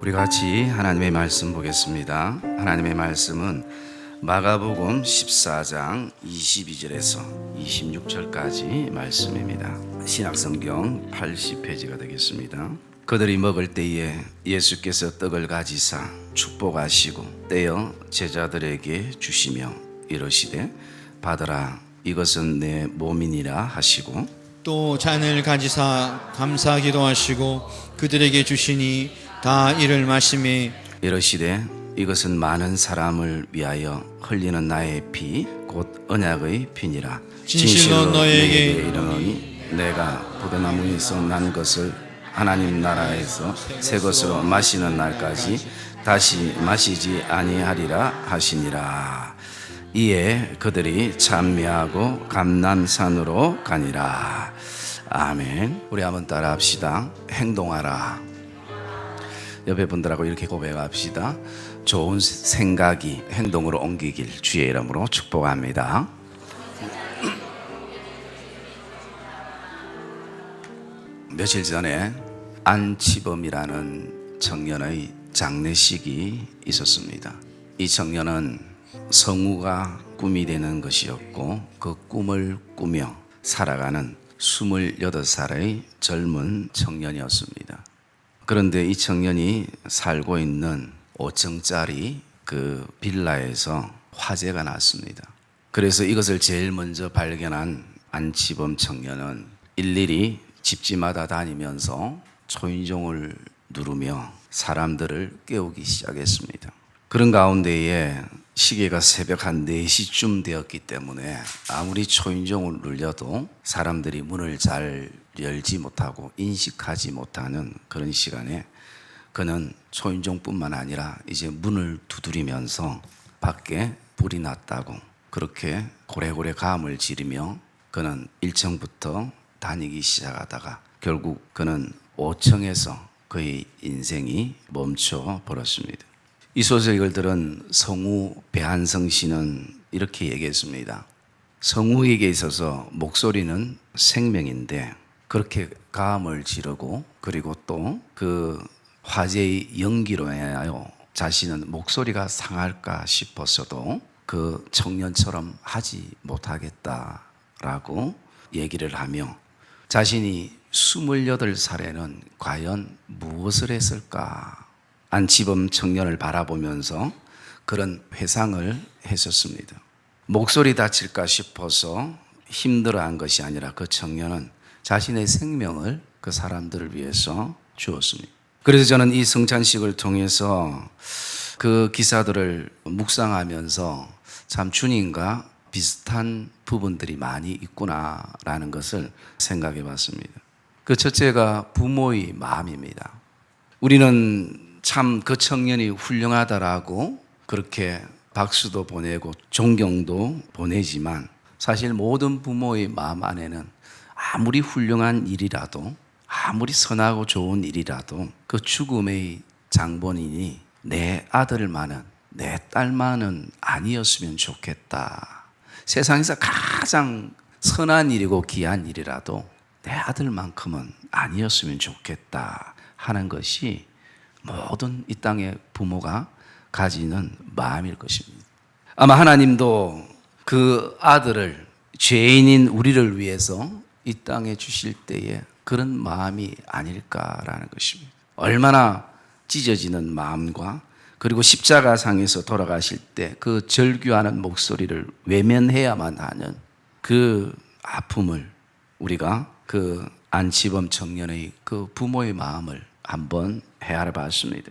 우리 같이 하나님의 말씀 보겠습니다. 하나님의 말씀은 마가복음 14장 22절에서 26절까지 말씀입니다. 신약성경 80페이지가 되겠습니다. 그들이 먹을 때에 예수께서 떡을 가지사 축복하시고 떼어 제자들에게 주시며 이르시되 받으라 이것은 내 몸이니라 하시고 또 잔을 가지사 감사하기도 하시고 그들에게 주시니 다 이를 마시매 이르시되 이것은 많은 사람을 위하여 흘리는 나의 피 곧 언약의 피니라. 진실로 너희에게 이르노니 내가 포도나무에서 난 것을 하나님 나라에서 새 것으로 마시는 날까지 다시 마시지 아니하리라 하시니라. 이에 그들이 찬미하고 감람산으로 가니라. 아멘. 우리 한번 따라합시다. 행동하라. 옆에 분들하고 이렇게 고백합시다. 좋은 생각이 행동으로 옮기길 주의 이름으로 축복합니다. 며칠 전에 안치범이라는 청년의 장례식이 있었습니다. 이 청년은 성우가 꿈이 되는 것이었고 그 꿈을 꾸며 살아가는 28살의 젊은 청년이었습니다. 그런데 이 청년이 살고 있는 5층짜리 그 빌라에서 화재가 났습니다. 그래서 이것을 제일 먼저 발견한 안치범 청년은 일일이 집집마다 다니면서 초인종을 누르며 사람들을 깨우기 시작했습니다. 그런 가운데에 시계가 새벽 한 4시쯤 되었기 때문에 아무리 초인종을 눌려도 사람들이 문을 잘 열지 못하고 인식하지 못하는 그런 시간에 그는 초인종뿐만 아니라 이제 문을 두드리면서 밖에 불이 났다고 그렇게 고래고래 가음을 지르며 그는 1층부터 다니기 시작하다가 결국 그는 5층에서 그의 인생이 멈춰 버렸습니다. 이 소식을 들은 성우 배한성 씨는 이렇게 얘기했습니다. 성우에게 있어서 목소리는 생명인데 그렇게 가음을 지르고 그리고 또 그 화재의 연기로 인하여 자신은 목소리가 상할까 싶었어도 그 청년처럼 하지 못하겠다라고 얘기를 하며 자신이 28살에는 과연 무엇을 했을까? 안치범 청년을 바라보면서 그런 회상을 했었습니다. 목소리 다칠까 싶어서 힘들어한 것이 아니라 그 청년은 자신의 생명을 그 사람들을 위해서 주었습니다. 그래서 저는 이 성찬식을 통해서 그 기사들을 묵상하면서 참 주님과 비슷한 부분들이 많이 있구나라는 것을 생각해 봤습니다. 그 첫째가 부모의 마음입니다. 우리는 참 그 청년이 훌륭하다라고 그렇게 박수도 보내고 존경도 보내지만 사실 모든 부모의 마음 안에는 아무리 훌륭한 일이라도 아무리 선하고 좋은 일이라도 그 죽음의 장본인이 내 아들만은 내 딸만은 아니었으면 좋겠다. 세상에서 가장 선한 일이고 귀한 일이라도 내 아들만큼은 아니었으면 좋겠다 하는 것이 모든 이 땅의 부모가 가지는 마음일 것입니다. 아마 하나님도 그 아들을 죄인인 우리를 위해서 이 땅에 주실 때에 그런 마음이 아닐까라는 것입니다. 얼마나 찢어지는 마음과 그리고 십자가상에서 돌아가실 때 그 절규하는 목소리를 외면해야만 하는 그 아픔을 우리가 그 안치범 청년의 그 부모의 마음을 한번 헤아려 봤습니다.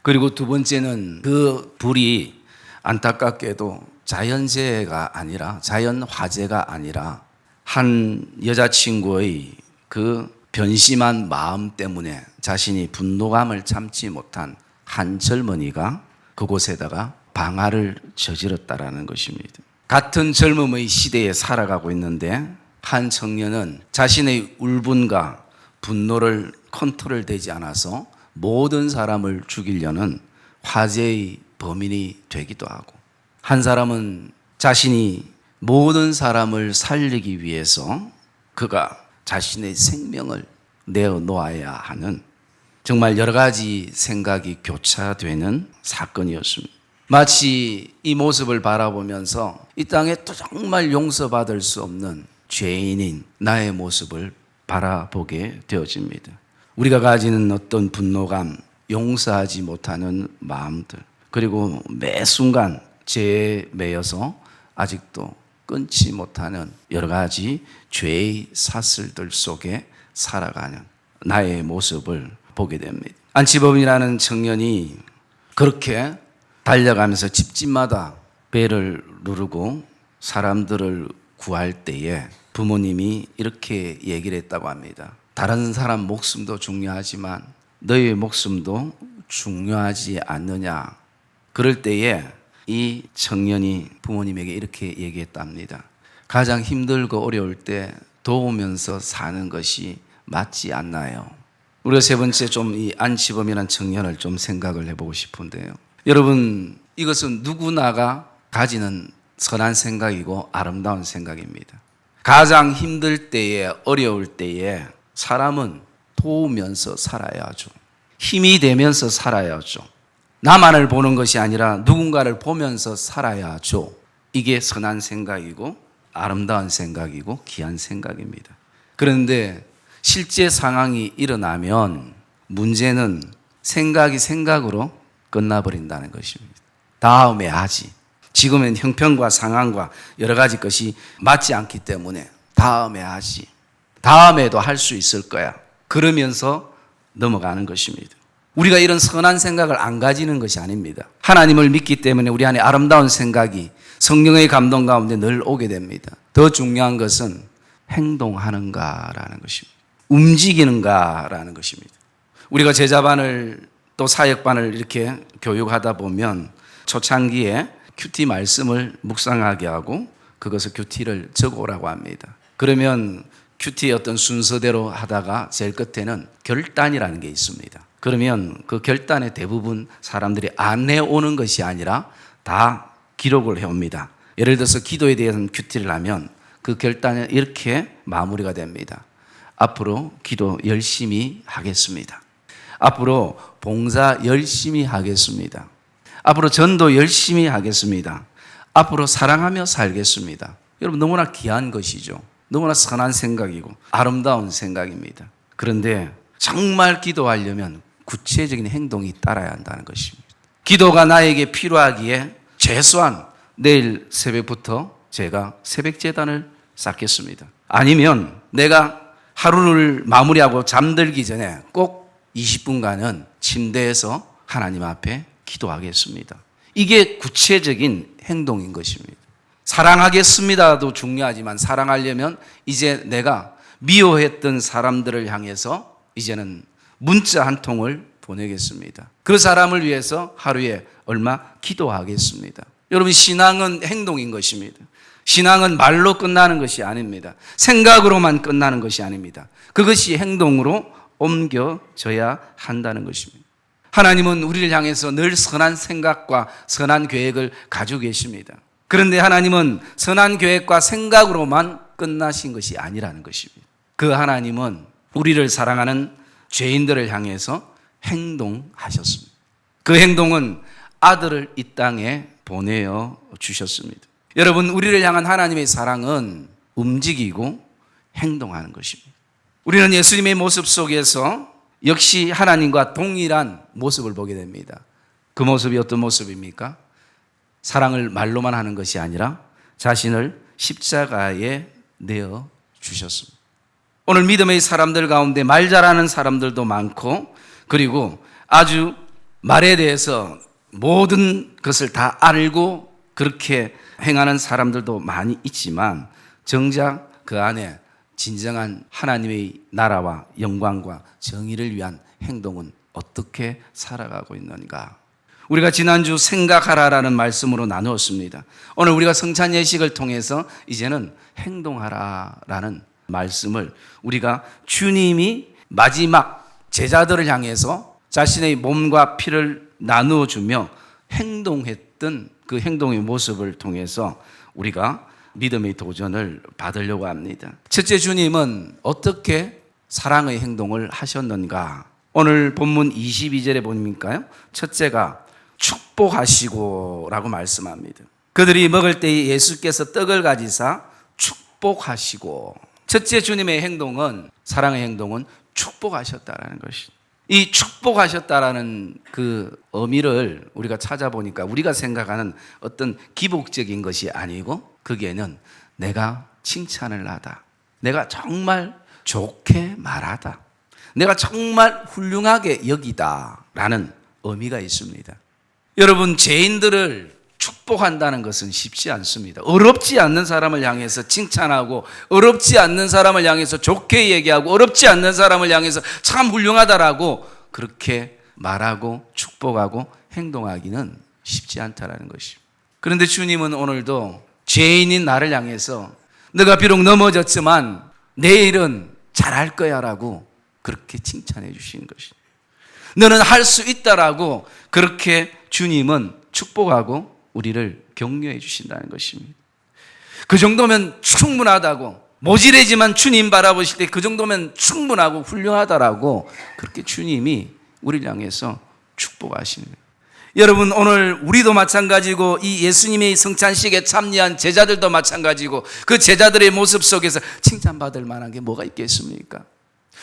그리고 두 번째는 그 불이 안타깝게도 자연재해가 아니라 자연 화재가 아니라 한 여자친구의 그 변심한 마음 때문에 자신이 분노감을 참지 못한 한 젊은이가 그곳에다가 방화를 저질렀다라는 것입니다. 같은 젊음의 시대에 살아가고 있는데 한 청년은 자신의 울분과 분노를 컨트롤되지 않아서 모든 사람을 죽이려는 화재의 범인이 되기도 하고 한 사람은 자신이 모든 사람을 살리기 위해서 그가 자신의 생명을 내어놓아야 하는 정말 여러 가지 생각이 교차되는 사건이었습니다. 마치 이 모습을 바라보면서 이 땅에 또 정말 용서받을 수 없는 죄인인 나의 모습을 바라보게 되어집니다. 우리가 가지는 어떤 분노감, 용서하지 못하는 마음들, 그리고 매 순간 죄에 매여서 아직도 끊지 못하는 여러 가지 죄의 사슬들 속에 살아가는 나의 모습을 보게 됩니다. 안치범이라는 청년이 그렇게 달려가면서 집집마다 배를 누르고 사람들을 구할 때에 부모님이 이렇게 얘기를 했다고 합니다. 다른 사람 목숨도 중요하지만 너의 목숨도 중요하지 않느냐. 그럴 때에 이 청년이 부모님에게 이렇게 얘기했답니다. 가장 힘들고 어려울 때 도우면서 사는 것이 맞지 않나요? 우리가 세 번째 좀 이 안치범이라는 청년을 좀 생각을 해보고 싶은데요. 여러분, 이것은 누구나가 가지는 선한 생각이고 아름다운 생각입니다. 가장 힘들 때에, 어려울 때에 사람은 도우면서 살아야죠. 힘이 되면서 살아야죠. 나만을 보는 것이 아니라 누군가를 보면서 살아야죠. 이게 선한 생각이고 아름다운 생각이고 귀한 생각입니다. 그런데 실제 상황이 일어나면 문제는 생각이 생각으로 끝나버린다는 것입니다. 다음에 하지. 지금은 형편과 상황과 여러 가지 것이 맞지 않기 때문에 다음에 하지. 다음에도 할 수 있을 거야. 그러면서 넘어가는 것입니다. 우리가 이런 선한 생각을 안 가지는 것이 아닙니다. 하나님을 믿기 때문에 우리 안에 아름다운 생각이 성령의 감동 가운데 늘 오게 됩니다. 더 중요한 것은 행동하는가라는 것입니다. 움직이는가라는 것입니다. 우리가 제자반을 또 사역반을 이렇게 교육하다 보면 초창기에 큐티 말씀을 묵상하게 하고 그것을 큐티를 적어오라고 합니다. 그러면 큐티의 어떤 순서대로 하다가 제일 끝에는 결단이라는 게 있습니다. 그러면 그 결단에 대부분 사람들이 안 해오는 것이 아니라 다 기록을 해옵니다. 예를 들어서 기도에 대한 큐티를 하면 그 결단은 이렇게 마무리가 됩니다. 앞으로 기도 열심히 하겠습니다. 앞으로 봉사 열심히 하겠습니다. 앞으로 전도 열심히 하겠습니다. 앞으로 사랑하며 살겠습니다. 여러분, 너무나 귀한 것이죠. 너무나 선한 생각이고 아름다운 생각입니다. 그런데 정말 기도하려면 구체적인 행동이 따라야 한다는 것입니다. 기도가 나에게 필요하기에 최소한 내일 새벽부터 제가 새벽 제단을 쌓겠습니다. 아니면 내가 하루를 마무리하고 잠들기 전에 꼭 20분간은 침대에서 하나님 앞에 기도하겠습니다. 이게 구체적인 행동인 것입니다. 사랑하겠습니다도 중요하지만 사랑하려면 이제 내가 미워했던 사람들을 향해서 이제는 문자 한 통을 보내겠습니다. 그 사람을 위해서 하루에 얼마 기도하겠습니다. 여러분, 신앙은 행동인 것입니다. 신앙은 말로 끝나는 것이 아닙니다. 생각으로만 끝나는 것이 아닙니다. 그것이 행동으로 옮겨져야 한다는 것입니다. 하나님은 우리를 향해서 늘 선한 생각과 선한 계획을 가지고 계십니다. 그런데 하나님은 선한 계획과 생각으로만 끝나신 것이 아니라는 것입니다. 그 하나님은 우리를 사랑하는 죄인들을 향해서 행동하셨습니다. 그 행동은 아들을 이 땅에 보내어 주셨습니다. 여러분, 우리를 향한 하나님의 사랑은 움직이고 행동하는 것입니다. 우리는 예수님의 모습 속에서 역시 하나님과 동일한 모습을 보게 됩니다. 그 모습이 어떤 모습입니까? 사랑을 말로만 하는 것이 아니라 자신을 십자가에 내어 주셨습니다. 오늘 믿음의 사람들 가운데 말 잘하는 사람들도 많고, 그리고 아주 말에 대해서 모든 것을 다 알고 그렇게 행하는 사람들도 많이 있지만, 정작 그 안에 진정한 하나님의 나라와 영광과 정의를 위한 행동은 어떻게 살아가고 있는가? 우리가 지난주 생각하라라는 말씀으로 나누었습니다. 오늘 우리가 성찬 예식을 통해서 이제는 행동하라라는 말씀을, 우리가 주님이 마지막 제자들을 향해서 자신의 몸과 피를 나누어 주며 행동했던 그 행동의 모습을 통해서 우리가 믿음의 도전을 받으려고 합니다. 첫째, 주님은 어떻게 사랑의 행동을 하셨는가? 오늘 본문 22절에 보니까요, 첫째가 축복하시고 라고 말씀합니다. 그들이 먹을 때에 예수께서 떡을 가지사 축복하시고, 첫째 주님의 행동은, 사랑의 행동은 축복하셨다라는 것이. 이 축복하셨다라는 그 의미를 우리가 찾아보니까 우리가 생각하는 어떤 기복적인 것이 아니고, 거기에는 내가 칭찬을 하다, 내가 정말 좋게 말하다, 내가 정말 훌륭하게 여기다 라는 의미가 있습니다. 여러분, 죄인들을 축복한다는 것은 쉽지 않습니다. 어렵지 않는 사람을 향해서 칭찬하고, 어렵지 않는 사람을 향해서 좋게 얘기하고, 어렵지 않는 사람을 향해서 참 훌륭하다라고 그렇게 말하고 축복하고 행동하기는 쉽지 않다라는 것입니다. 그런데 주님은 오늘도 죄인인 나를 향해서 너가 비록 넘어졌지만 내일은 잘할 거야 라고 그렇게 칭찬해 주시는 것입니다. 너는 할 수 있다라고 그렇게 주님은 축복하고 우리를 격려해 주신다는 것입니다. 그 정도면 충분하다고, 모질해지만 주님 바라보실 때 그 정도면 충분하고 훌륭하다라고 그렇게 주님이 우리를 향해서 축복하시는 거예요. 여러분, 오늘 우리도 마찬가지고 이 예수님의 성찬식에 참여한 제자들도 마찬가지고, 그 제자들의 모습 속에서 칭찬받을 만한 게 뭐가 있겠습니까?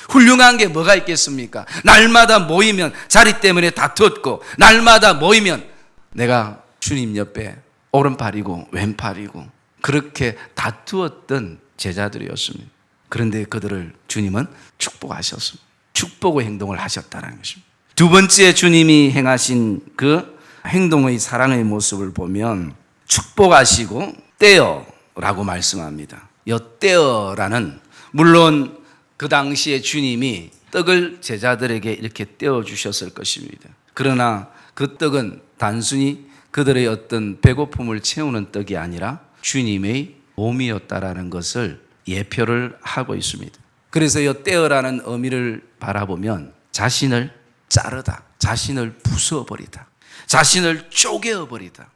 훌륭한 게 뭐가 있겠습니까? 날마다 모이면 자리 때문에 다투었고, 날마다 모이면 내가 주님 옆에 오른팔이고 왼팔이고 그렇게 다투었던 제자들이었습니다. 그런데 그들을 주님은 축복하셨습니다. 축복의 행동을 하셨다는 것입니다. 두 번째 주님이 행하신 그 행동의 사랑의 모습을 보면 축복하시고 떼어라고 말씀합니다. 이 떼어라는, 물론 그 당시에 주님이 떡을 제자들에게 이렇게 떼어 주셨을 것입니다. 그러나 그 떡은 단순히 그들의 어떤 배고픔을 채우는 떡이 아니라 주님의 몸이었다라는 것을 예표를 하고 있습니다. 그래서 이 떼어라는 의미를 바라보면 자신을 자르다, 자신을 부숴버리다, 자신을 쪼개어버리다.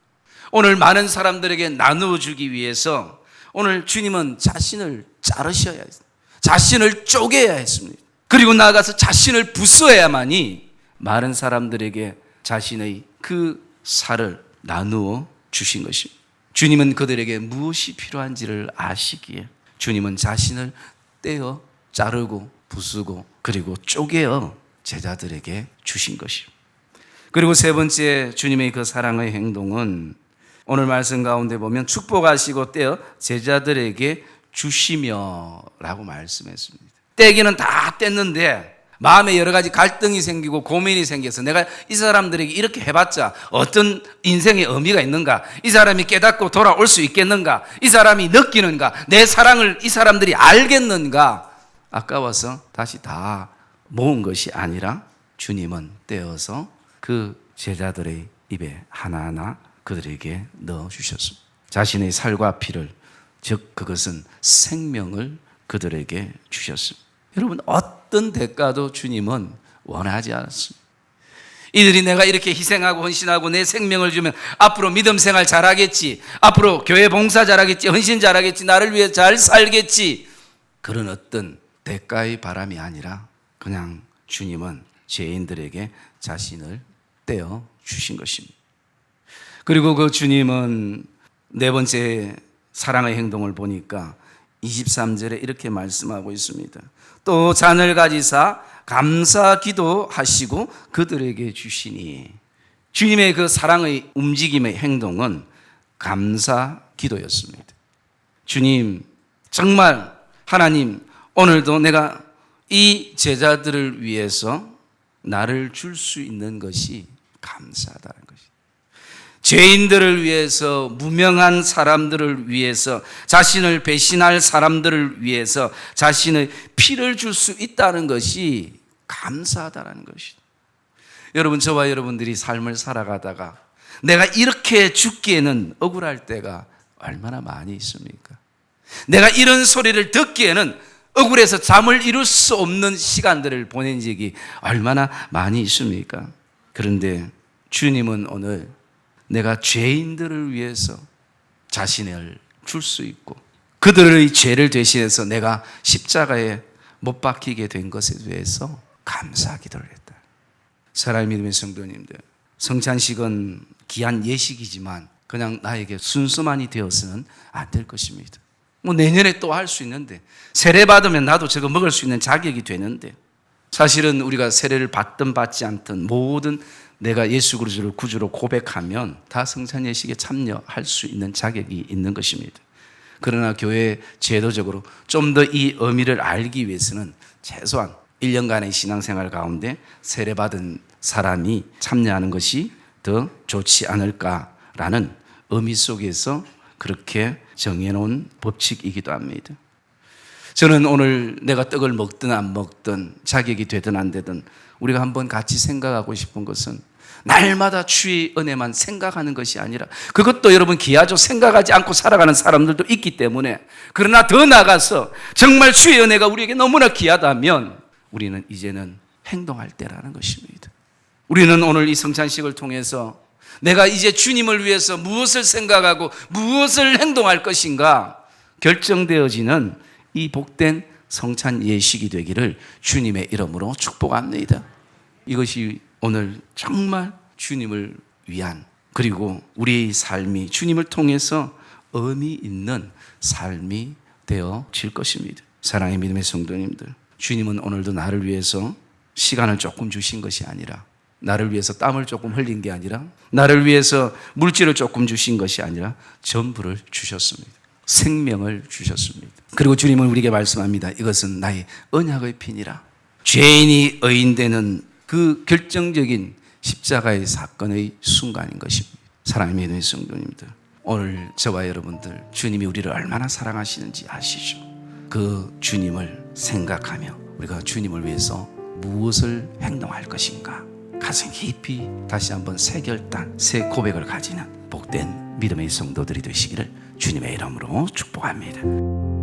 오늘 많은 사람들에게 나누어 주기 위해서 오늘 주님은 자신을 자르셔야 했습니다. 자신을 쪼개야 했습니다. 그리고 나아가서 자신을 부숴야만이 많은 사람들에게 자신의 그 살을 나누어 주신 것입니다. 주님은 그들에게 무엇이 필요한지를 아시기에 주님은 자신을 떼어 자르고 부수고 그리고 쪼개어 제자들에게 주신 것입니다. 그리고 세 번째 주님의 그 사랑의 행동은 오늘 말씀 가운데 보면 축복하시고 떼어 제자들에게 주시며 라고 말씀했습니다. 떼기는 다 뗐는데 마음에 여러 가지 갈등이 생기고 고민이 생겨서 내가 이 사람들에게 이렇게 해봤자 어떤 인생의 의미가 있는가? 이 사람이 깨닫고 돌아올 수 있겠는가? 이 사람이 느끼는가? 내 사랑을 이 사람들이 알겠는가? 아까워서 다시 다 모은 것이 아니라 주님은 떼어서 그 제자들의 입에 하나하나 그들에게 넣어주셨습니다. 자신의 살과 피를, 즉 그것은 생명을 그들에게 주셨습니다. 여러분, 어떤 대가도 주님은 원하지 않았습니다. 이들이 내가 이렇게 희생하고 헌신하고 내 생명을 주면 앞으로 믿음 생활 잘하겠지, 앞으로 교회 봉사 잘하겠지, 헌신 잘하겠지, 나를 위해 잘 살겠지, 그런 어떤 대가의 바람이 아니라 그냥 주님은 죄인들에게 자신을 떼어 주신 것입니다. 그리고 그 주님은 네 번째 사랑의 행동을 보니까 23절에 이렇게 말씀하고 있습니다. 또 잔을 가지사 감사 기도하시고 그들에게 주시니, 주님의 그 사랑의 움직임의 행동은 감사 기도였습니다. 주님, 정말 하나님, 오늘도 내가 이 제자들을 위해서 나를 줄 수 있는 것이 감사하다는 것입니다. 죄인들을 위해서, 무명한 사람들을 위해서, 자신을 배신할 사람들을 위해서 자신의 피를 줄 수 있다는 것이 감사하다는 것입니다. 여러분, 저와 여러분들이 삶을 살아가다가 내가 이렇게 죽기에는 억울할 때가 얼마나 많이 있습니까? 내가 이런 소리를 듣기에는 억울해서 잠을 이룰 수 없는 시간들을 보낸 적이 얼마나 많이 있습니까? 그런데 주님은 오늘 내가 죄인들을 위해서 자신을 줄 수 있고 그들의 죄를 대신해서 내가 십자가에 못 박히게 된 것에 대해서 감사 기도를 했다. 사랑의 믿음의 성도님들, 성찬식은 귀한 예식이지만 그냥 나에게 순수만이 되어서는 안 될 것입니다. 뭐 내년에 또 할 수 있는데, 세례 받으면 나도 저거 먹을 수 있는 자격이 되는데, 사실은 우리가 세례를 받든 받지 않든 모든 내가 예수 그리스도를 구주로 고백하면 다 성찬 예식에 참여할 수 있는 자격이 있는 것입니다. 그러나 교회 제도적으로 좀 더 이 의미를 알기 위해서는 최소한 1년간의 신앙생활 가운데 세례받은 사람이 참여하는 것이 더 좋지 않을까라는 의미 속에서 그렇게 정해놓은 법칙이기도 합니다. 저는 오늘 내가 떡을 먹든 안 먹든 자격이 되든 안 되든 우리가 한번 같이 생각하고 싶은 것은 날마다 주의 은혜만 생각하는 것이 아니라, 그것도 여러분 귀하죠. 생각하지 않고 살아가는 사람들도 있기 때문에. 그러나 더 나아가서 정말 주의 은혜가 우리에게 너무나 귀하다면 우리는 이제는 행동할 때라는 것입니다. 우리는 오늘 이 성찬식을 통해서 내가 이제 주님을 위해서 무엇을 생각하고 무엇을 행동할 것인가 결정되어지는 이 복된 성찬 예식이 되기를 주님의 이름으로 축복합니다. 이것이 오늘 정말 주님을 위한, 그리고 우리의 삶이 주님을 통해서 의미 있는 삶이 되어질 것입니다. 사랑의 믿음의 성도님들, 주님은 오늘도 나를 위해서 시간을 조금 주신 것이 아니라, 나를 위해서 땀을 조금 흘린 게 아니라, 나를 위해서 물질을 조금 주신 것이 아니라 전부를 주셨습니다. 생명을 주셨습니다. 그리고 주님은 우리에게 말씀합니다. 이것은 나의 언약의 피니라. 죄인이 의인되는 그 결정적인 십자가의 사건의 순간인 것입니다. 사랑의 믿음의 성도님들, 오늘 저와 여러분들 주님이 우리를 얼마나 사랑하시는지 아시죠? 그 주님을 생각하며 우리가 주님을 위해서 무엇을 행동할 것인가 가슴 깊이 다시 한번 새 결단, 새 고백을 가지는 복된 믿음의 성도들이 되시기를 주님의 이름으로 축복합니다.